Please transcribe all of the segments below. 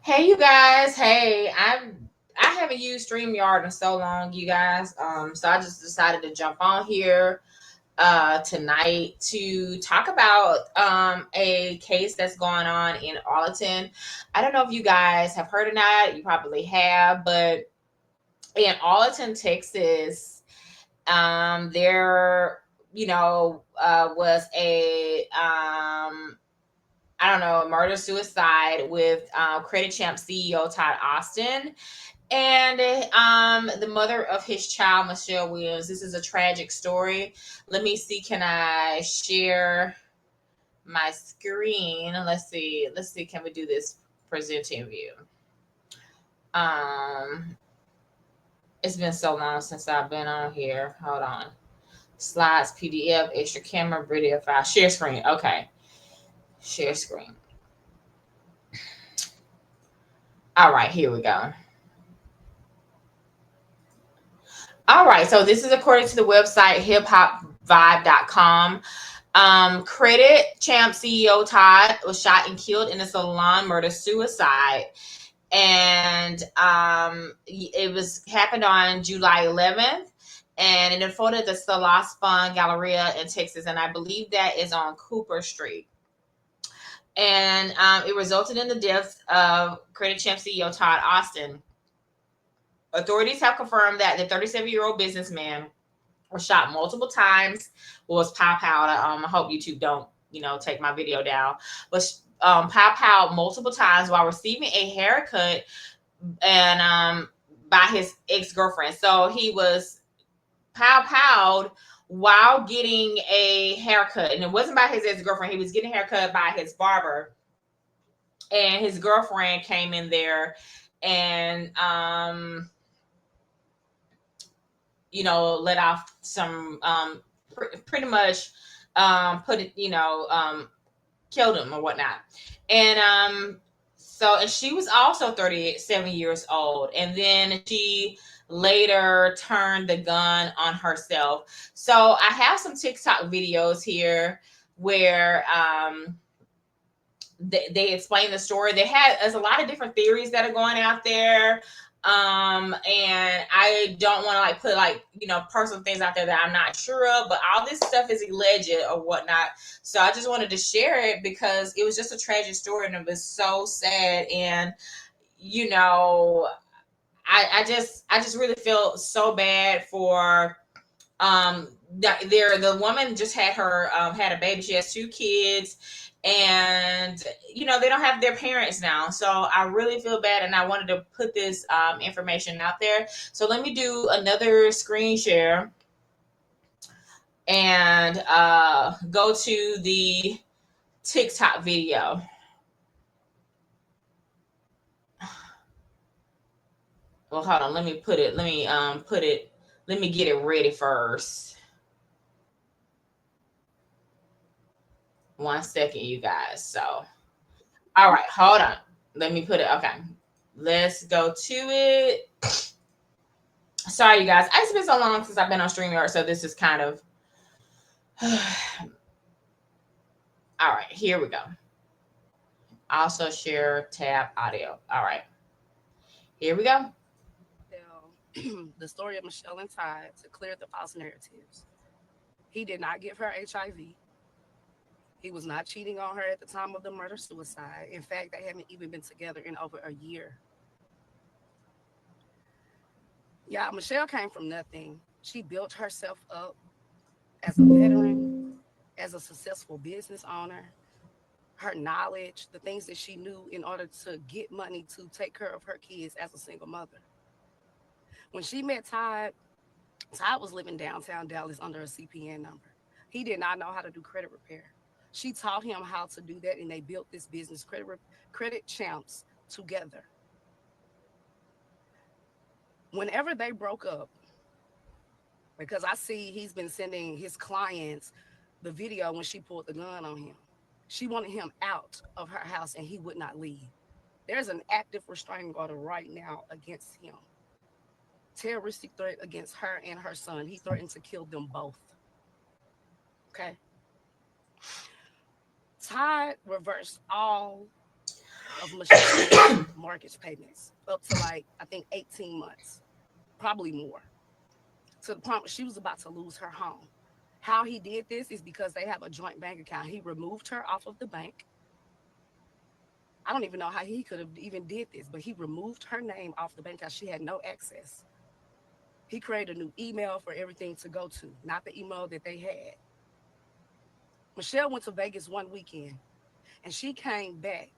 Hey you guys, I haven't used StreamYard in so long, you guys. So I just decided to jump on here tonight to talk about a case that's going on in Arlington. I don't know if you guys have heard or not, you probably have, but in Arlington, Texas, there was a I don't know, a murder suicide with Credit Champ CEO Todd Austin and the mother of his child, Michelle Williams. This is a tragic story. Let me see. Can I share my screen? Let's see. Let's see. Can we do this presenting view? Um, it's been so long since I've been on here. Hold on. Slides, PDF, extra camera, video file, share screen. Okay, share screen. All right, here we go. All right, so this is according to the website hiphopvibe.com. Credit Champ CEO Todd was shot and killed in a salon murder suicide, and it was happened on July 11th, and it unfolded at the Salon Galleria in Texas, and I believe that is on Cooper Street. And it resulted in the death of Credit Champ CEO Todd Austin. Authorities have confirmed that the 37-year-old businessman was shot multiple times, was pow. I hope YouTube don't, take my video down. Was pow multiple times while receiving a haircut and by his ex-girlfriend. So he was pow while getting a haircut. And it wasn't by his ex-girlfriend. He was getting a haircut by his barber. And his girlfriend came in there and let off some pretty much put it, killed him or whatnot. And and she was also 37 years old. And then she later turned the gun on herself. So I have some TikTok videos here where they explain the story. There's a lot of different theories that are going out there. And I don't want to put personal things out there that I'm not sure of, but all this stuff is alleged or whatnot. So I just wanted to share it because it was just a tragic story and it was so sad. And I just really feel so bad for the woman just had a baby. She has two kids, and they don't have their parents now. So I really feel bad, and I wanted to put this information out there. So let me do another screen share and go to the TikTok video. Well, hold on. Let me put it. Let me put it. Let me get it ready first. 1 second, you guys. So, all right, hold on. Let me put it. Okay, let's go to it. Sorry, you guys. It's been so long since I've been on StreamYard, so this is kind of. All right, here we go. Also share tab audio. All right, here we go. Tell the story of Michelle and Todd to clear the false narratives. He did not give her HIV. He was not cheating on her at the time of the murder suicide. In fact, they haven't even been together in over a year. Yeah, Michelle came from nothing. She built herself up as a veteran, as a successful business owner. Her knowledge, the things that she knew in order to get money to take care of her kids as a single mother. When she met Todd, Todd was living downtown Dallas under a CPN number. He did not know how to do credit repair. She taught him how to do that, and they built this business, Credit Champs, together. Whenever they broke up, because I see he's been sending his clients the video when she pulled the gun on him. She wanted him out of her house, and he would not leave. There's an active restraining order right now against him. Terroristic threat against her and her son. He threatened to kill them both. Okay. Todd reversed all of Michelle's mortgage payments, up to like, I think 18 months, probably more, to the point where she was about to lose her home. How he did this is because they have a joint bank account. He removed her off of the bank. I don't even know how he could have even did this, but he removed her name off the bank account. She had no access. He created a new email for everything to go to, not the email that they had. Michelle went to Vegas one weekend, and she came back,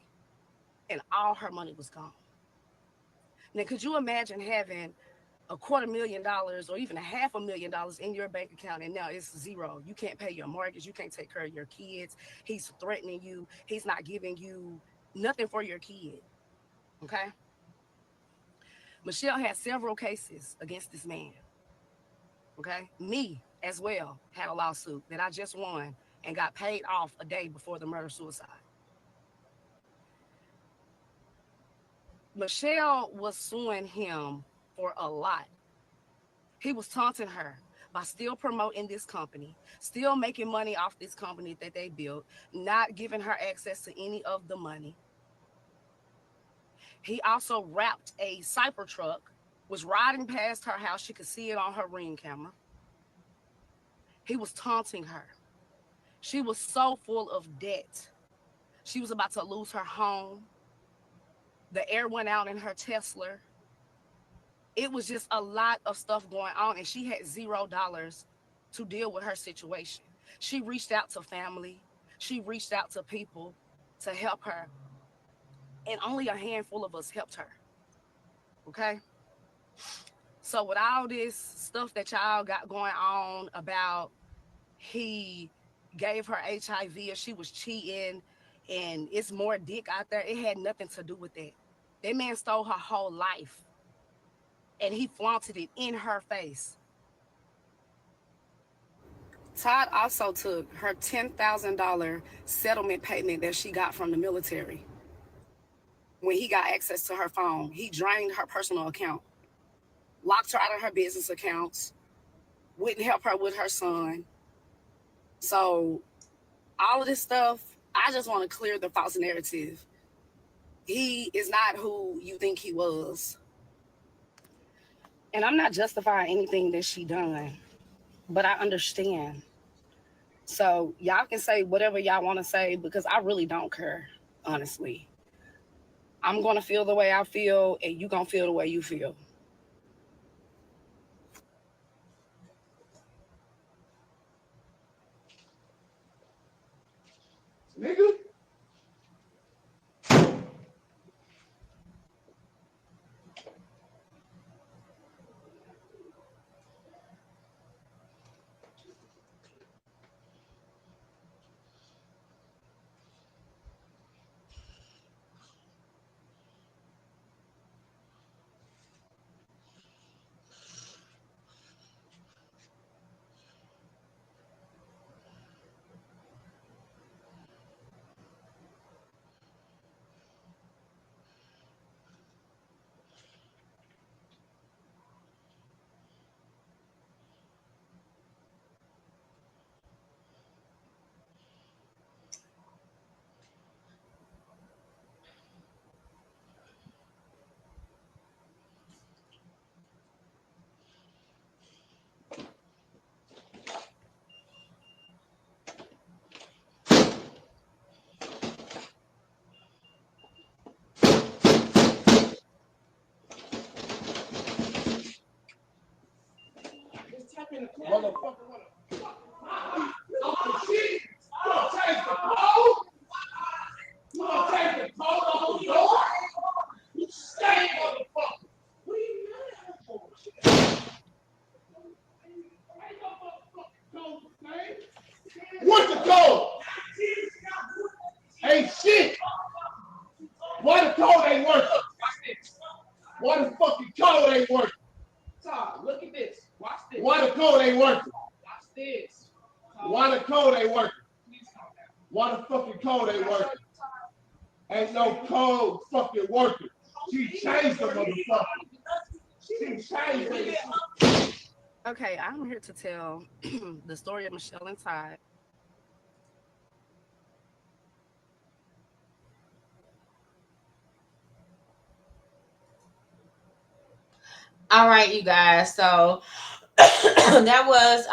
and all her money was gone. Now, could you imagine having $250,000 or even $500,000 in your bank account, and now it's zero? You can't pay your mortgage. You can't take care of your kids. He's threatening you. He's not giving you nothing for your kid. Okay. Michelle had several cases against this man. Okay. Me as well had a lawsuit that I just won and got paid off a day before the murder suicide. Michelle was suing him for a lot. He was taunting her by still promoting this company, still making money off this company that they built, not giving her access to any of the money. He also wrapped a Cyber truck, was riding past her house. She could see it on her Ring camera. He was taunting her. She was so full of debt. She was about to lose her home. The air went out in her Tesla. It was just a lot of stuff going on, and she had $0 to deal with her situation. She reached out to family. She reached out to people to help her, and only a handful of us helped her. Okay? So with all this stuff that y'all got going on about he gave her HIV or she was cheating and it's more dick out there, it had nothing to do with that. That man stole her whole life, and he flaunted it in her face. Todd also took her $10,000 settlement payment that she got from the military. When he got access to her phone, he drained her personal account, locked her out of her business accounts, wouldn't help her with her son. So all of this stuff, I just want to clear the false narrative. He is not who you think he was. And I'm not justifying anything that she done, but I understand. So y'all can say whatever y'all want to say, because I really don't care, honestly. I'm going to feel the way I feel, and you going to feel the way you feel. Nigga. Motherfucker, oh shit! You gonna take the code? You gonna take the code off the door? You stay, motherfucker! What are you mad at for? Ain't no motherfucking code, man. What's the code? Ain't shit. Why the code ain't working? Why the fucking code ain't working? Todd, look at this. Watch this. Why the code ain't working? Watch this. Todd, Why the code ain't working? please calm down. Why the fucking code ain't working? Ain't no code fucking working. She changed the motherfucker. She changed it. Okay, I'm here to tell the story of Michelle and Todd. All right, you guys. So that was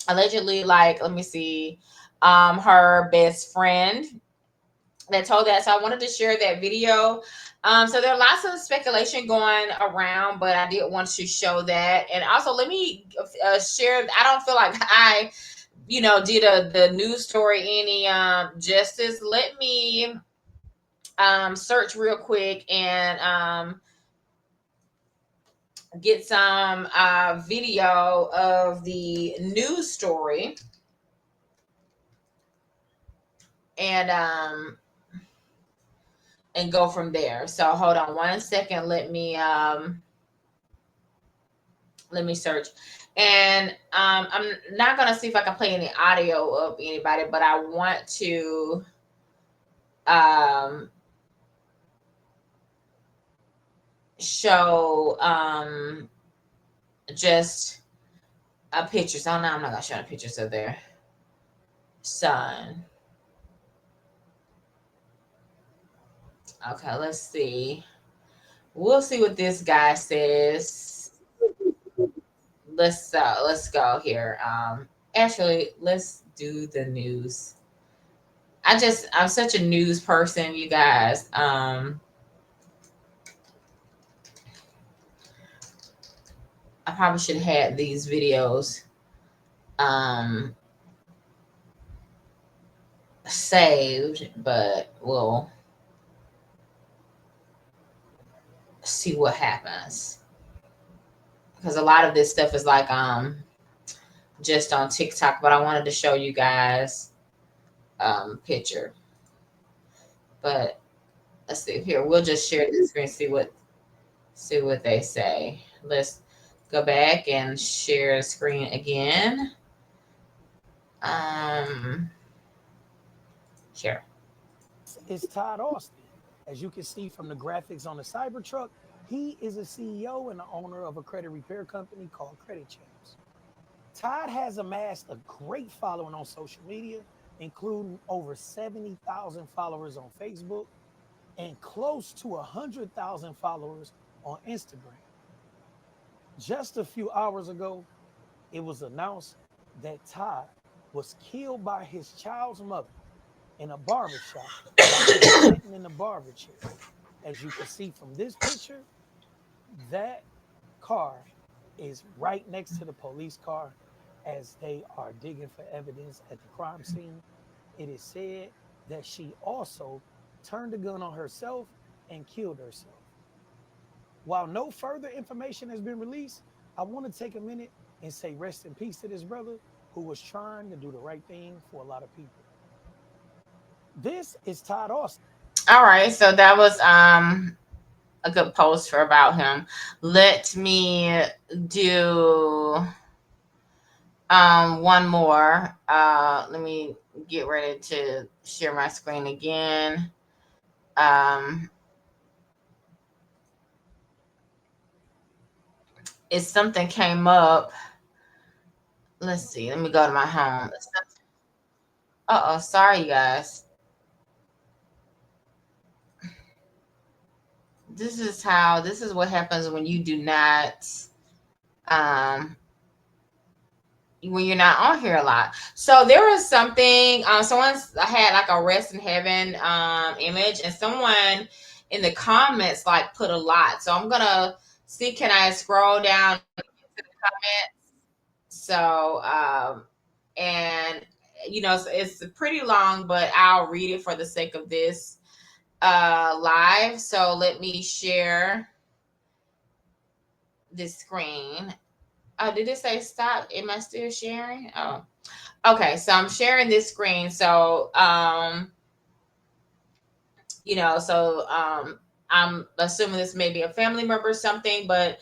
allegedly, like, let me see, her best friend that told that. So I wanted to share that video. So there are lots of speculation going around, but I did want to show that. And also, let me share. I don't feel like I, did the news story any justice. Let me search real quick and get some video of the news story, and go from there. So hold on one second. Let me search. And I'm not gonna see if I can play any audio of anybody, but I want to um show just a pictures. Oh no, I'm not gonna show the pictures of their son. Okay, let's see. We'll see what this guy says. Let's go here. Actually, let's do the news. I'm such a news person, you guys. I probably should have had these videos um saved, but we'll see what happens. Because a lot of this stuff is like just on TikTok, but I wanted to show you guys picture. But let's see here. We'll just share the screen, see what they say. Let's go back and share the screen again. Here. Is Todd Austin. As you can see from the graphics on the Cybertruck, he is a CEO and the owner of a credit repair company called Credit Champs. Todd has amassed a great following on social media, including over 70,000 followers on Facebook and close to 100,000 followers on Instagram. Just a few hours ago, it was announced that Todd was killed by his child's mother in a barbershop while he was sitting in the barber chair. As you can see from this picture, that car is right next to the police car as they are digging for evidence at the crime scene. It is said that she also turned the gun on herself and killed herself. While no further information has been released, I want to take a minute and say rest in peace to this brother who was trying to do the right thing for a lot of people. This is Todd Austin. All right, so that was a good post for about him. Let me do one more. Let me get ready to share my screen again. If something came up, let's see. Let me go to my home. Sorry, you guys. This is what happens when you do not um when you're not on here a lot. So there was something, someone's had like a rest in heaven image, and someone in the comments like put a lot. So I'm gonna see, can I scroll down to the comments? So and it's pretty long, but I'll read it for the sake of this live. So let me share this screen. Oh, did it say stop? Am I still sharing? Oh, okay. So I'm sharing this screen. So, I'm assuming this may be a family member or something, but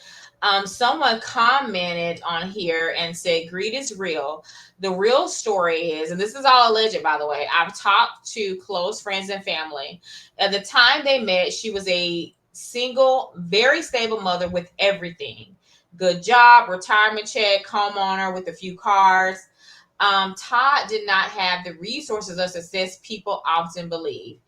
someone commented on here and said, greed is real. The real story is, and this is all alleged, by the way, I've talked to close friends and family. At the time they met, she was a single, very stable mother with everything. Good job, retirement check, homeowner with a few cars. Todd did not have the resources or success people often believe.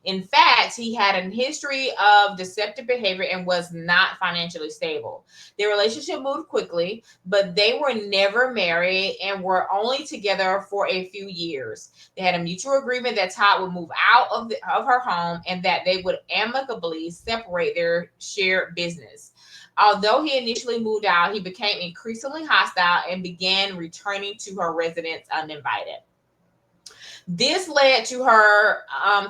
In fact, he had a history of deceptive behavior and was not financially stable. Their relationship moved quickly, but they were never married and were only together for a few years. They had a mutual agreement that Todd would move out of her home and that they would amicably separate their shared business. Although he initially moved out, he became increasingly hostile and began returning to her residence uninvited. This led to her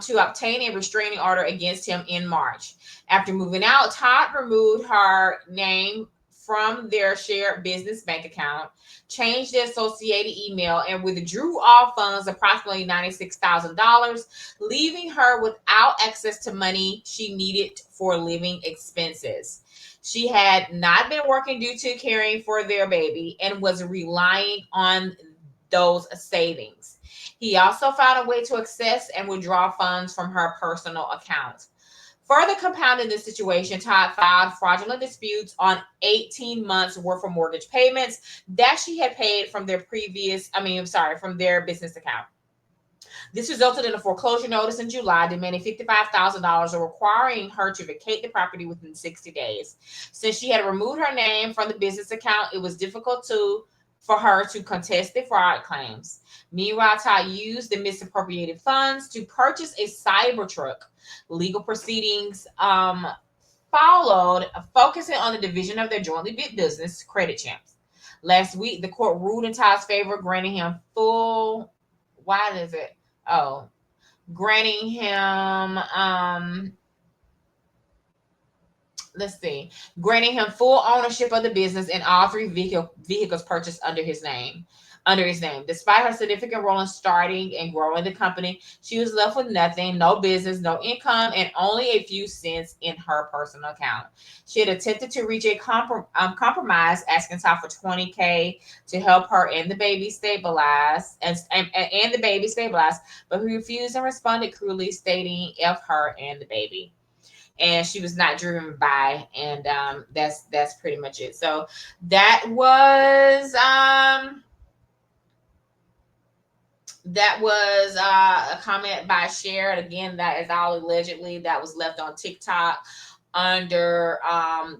to obtain a restraining order against him in March. After moving out, Todd removed her name from their shared business bank account, changed the associated email, and withdrew all funds, approximately $96,000, leaving her without access to money she needed for living expenses. She had not been working due to caring for their baby and was relying on those savings. He also found a way to access and withdraw funds from her personal account. Further compounding this situation, Todd filed fraudulent disputes on 18 months worth of mortgage payments that she had paid from their from their business account. This resulted in a foreclosure notice in July demanding $55,000 or requiring her to vacate the property within 60 days. Since she had removed her name from the business account, it was difficult for her to contest the fraud claims. Meanwhile, Todd used the misappropriated funds to purchase a Cybertruck. Legal proceedings followed, focusing on the division of their jointly business, Credit Champs. Last week, the court ruled in Todd's favor, granting him granting him granting him full ownership of the business and all three vehicles purchased under his name. Despite her significant role in starting and growing the company, she was left with nothing, no business, no income, and only a few cents in her personal account. She had attempted to reach a compromise, asking Todd for $20,000 to help her and the baby stabilize, but he refused and responded cruelly, stating "F her and the baby." And she was not driven by, and that's pretty much it. So that was a comment by Cher. Again, that is all allegedly that was left on TikTok under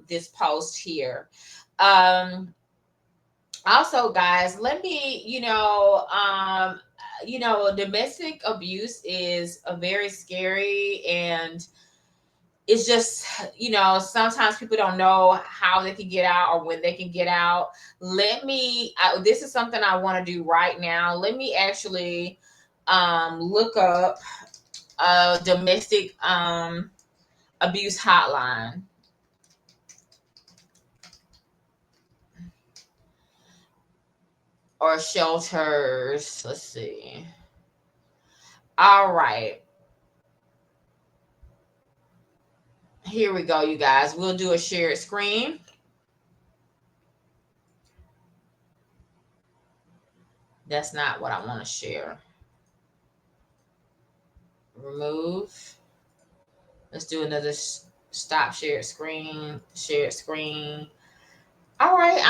this post here. Also, guys, let me, domestic abuse is a very scary, and it's just, sometimes people don't know how they can get out or when they can get out. This is something I want to do right now. Let me actually look up a domestic abuse hotline. Or shelters. Let's see. All right. Here we go, you guys. We'll do a shared screen. That's not what I want to share. Remove. Let's do another stop shared screen. Shared screen. All right.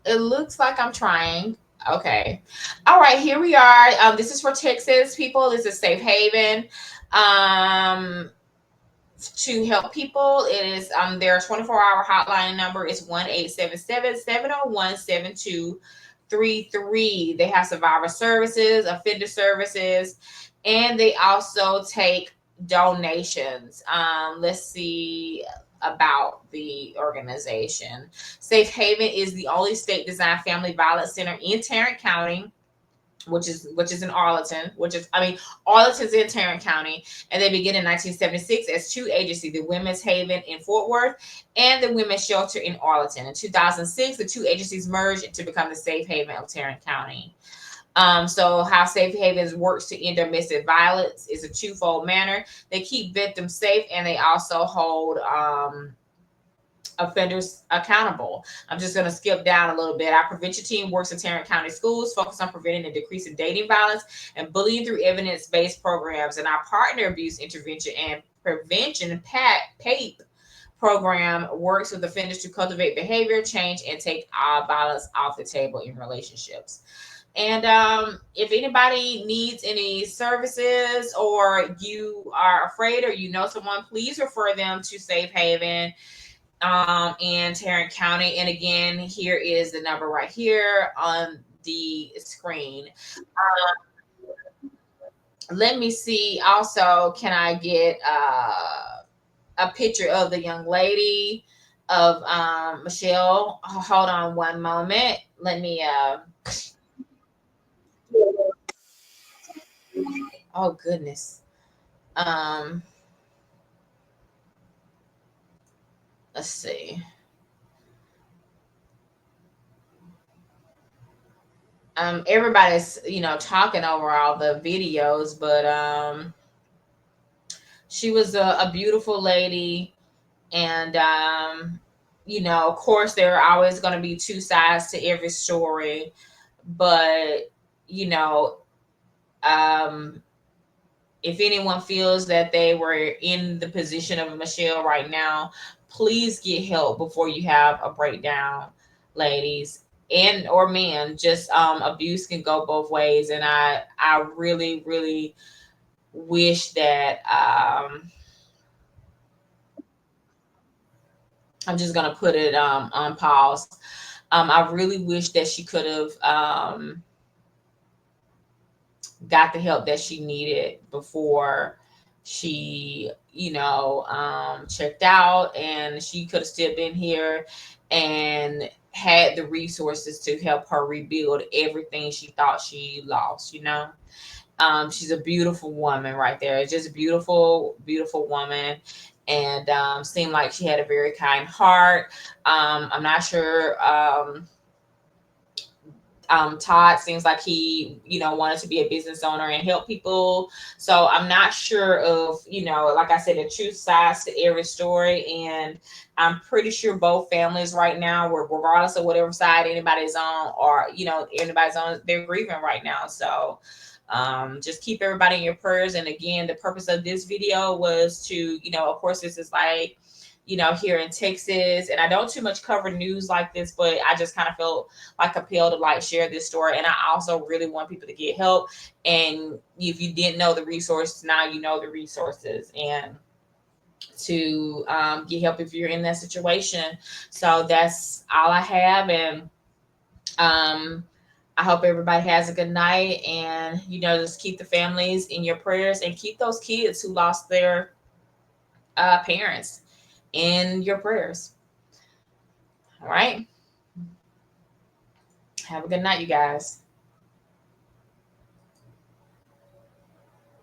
It looks like I'm trying. Okay. All right. Here we are. This is for Texas people. This is Safe Haven. To help people, it is their 24-hour hotline number is 1-877-701-7233. They have survivor services, offender services, and they also take donations. Let's see about the organization. Safe Haven is the only state-designed family violence center in Tarrant County, which is in Arlington, Arlington's in Tarrant County, and they began in 1976 as two agencies, the Women's Haven in Fort Worth and the Women's Shelter in Arlington. In 2006, the two agencies merged to become the Safe Haven of Tarrant County. So how Safe Havens works to end domestic violence is a twofold manner. They keep victims safe, and they also hold offenders accountable. I'm just going to skip down a little bit. Our prevention team works in Tarrant County schools, focused on preventing and decreasing dating violence and bullying through evidence-based programs. And our partner abuse intervention and prevention PAPE program works with offenders to cultivate behavior change and take violence off the table in relationships. And if anybody needs any services, or you are afraid, or you know someone, please refer them to Safe Haven in Tarrant County. And again, here is the number right here on the screen. Let me see. Also, can I get a picture of the young lady of Michelle? Hold on one moment. Let me. Oh goodness. Um, let's see. Everybody's talking over all the videos, but she was a beautiful lady. And of course there are always going to be two sides to every story, but you know um if anyone feels that they were in the position of Michelle right now, please get help before you have a breakdown, ladies and or men. Just abuse can go both ways, and I really really wish that I'm just gonna put it on pause. I really wish that she could have got the help that she needed before she, checked out, and she could have still been here and had the resources to help her rebuild everything she thought she lost. She's a beautiful woman right there. Just a beautiful, beautiful woman. And seemed like she had a very kind heart. I'm not sure. Todd seems like he, wanted to be a business owner and help people. So I'm not sure of, like I said, the true sides to every story. And I'm pretty sure both families right now, regardless of whatever side anybody's on, or, anybody's on, they're grieving right now. So just keep everybody in your prayers. And again, the purpose of this video was to, of course, this is like, here in Texas, and I don't too much cover news like this, but I just kind of felt like compelled to like share this story. And I also really want people to get help. And if you didn't know the resources, now you know the resources, and to get help if you're in that situation. So that's all I have. And I hope everybody has a good night, and just keep the families in your prayers, and keep those kids who lost their parents in your prayers. All right. Have a good night, you guys.